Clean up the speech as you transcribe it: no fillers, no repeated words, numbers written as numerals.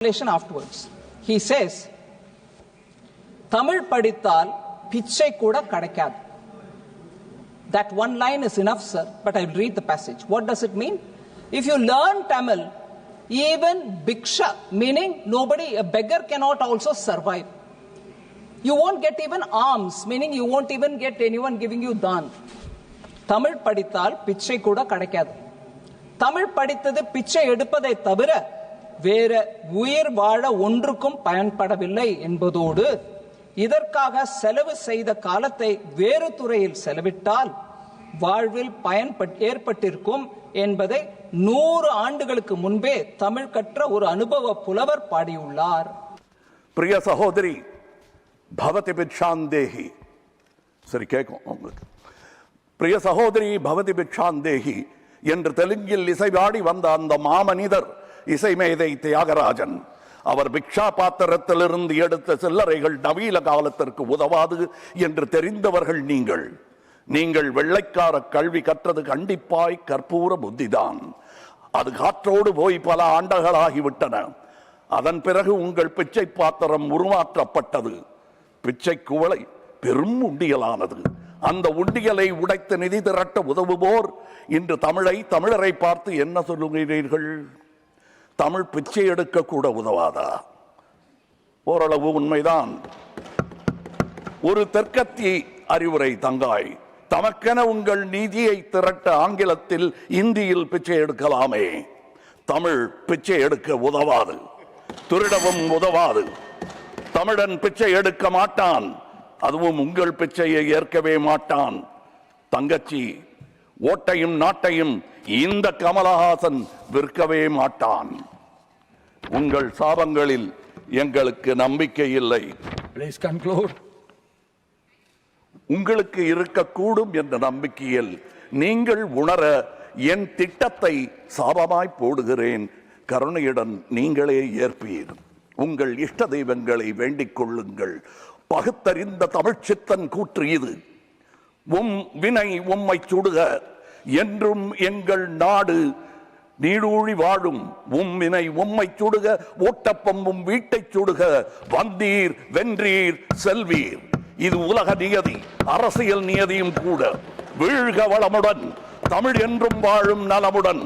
Afterwards, he says, Tamil padithal pichai kuda kadakad. That one line is enough, sir, but I will read the passage. What does it mean? If you learn Tamil, even bhiksha, meaning a beggar cannot also survive. You won't get even alms, meaning you won't even get anyone giving you dhan. Tamil padithal pichai kuda kadakad. Tamil padithadu pichai edupadai thavira வேற உயிர் வாழ ஒன்றுக்கும் பயன்படவில்லை என்பதோடு இதற்காக செலவு செய்த காலத்தை வேறு துறையில் செலவிட்டால் வாழ்வில் பயன் ஏற்பட்டிருக்கும் என்பதை 100 ஆண்டுகளுக்கு முன்பே தமிழ் கற்ற ஒரு அனுபவ புலவர் பாடியுள்ளார். பிரிய சகோதரி பவதி பிக்ஷாந்தேஹி, சரி கேட்கும் உங்களுக்கு. பிரிய சகோதரி பவதி பிக்ஷாந்தேஹி என்று தெலுங்கில் இசைபாடி வந்த அந்த மாமனிதர் இசைமேதை தியாகராஜன். அவர் பிக்ஷா பாத்திரத்திலிருந்து எடுத்த சில்லறைகள் நவீன காலத்திற்கு உதவாது என்று தெரிந்தவர்கள் நீங்கள் வெள்ளைக்கார கல்வி கற்றது கண்டிப்பாய் கற்பூர புத்திதான். அது காற்றோடு போய் பல ஆண்டுகளாகிவிட்டன. அதன் பிறகு உங்கள் பிச்சை பாத்திரம் உருமாற்றப்பட்டது. பிச்சை குவளை பெரும் உண்டியலானது. அந்த உண்டியலை உடைத்து நிதி திரட்ட உதவுவோர் இன்று தமிழரை பார்த்து என்ன சொல்லுகிறீர்கள்? தமிழ் பிச்சை எடுக்க கூட உதவாதா? ஓரளவு உண்மைதான். ஒரு தெற்கத்தி அறிவுரை தங்காய், தமக்கென உங்கள் நீதியை திரட்ட ஆங்கிலத்தில் இந்தியில் பிச்சை எடுக்கலாமே. தமிழ் பிச்சை எடுக்க உதவாது, திருடவும் உதவாது. தமிழன் பிச்சை எடுக்க மாட்டான், அதுவும் உங்கள் பிச்சையை ஏற்கவே மாட்டான். தங்கச்சி, ஓட்டையும் நாட்டையும் இந்த கமலஹாசன் விற்கவே மாட்டான். உங்கள் சாபங்களில் எங்களுக்கு நம்பிக்கை இல்லை. Please conclude. உங்களுக்கு இருக்கக்கூடும் என்ற நம்பிக்கையில் நீங்கள் உணர என் திட்டத்தை சாபமாய் போடுகிறேன். கருணையுடன் நீங்களே ஏற்பீர். உங்கள் இஷ்ட தெய்வங்களை வேண்டிக் கொள்ளுங்கள். பகுத்தறிந்த தமிழ்ச்சித்தன் கூற்று இது. வினை உம்மை சுடுக, என்றும் எங்கள் நாடு நீடூழி வாழும். வினை உம்மை சுடுக, ஓட்டப்பம்பும் வீட்டை சுடுக. வந்தீர் வென்றீர் செல்வீர். இது உலக நியதி, அரசியல் நியதியும் கூட. வீழ்க வளமுடன், தமிழ் என்றும் வாழும் நலமுடன்.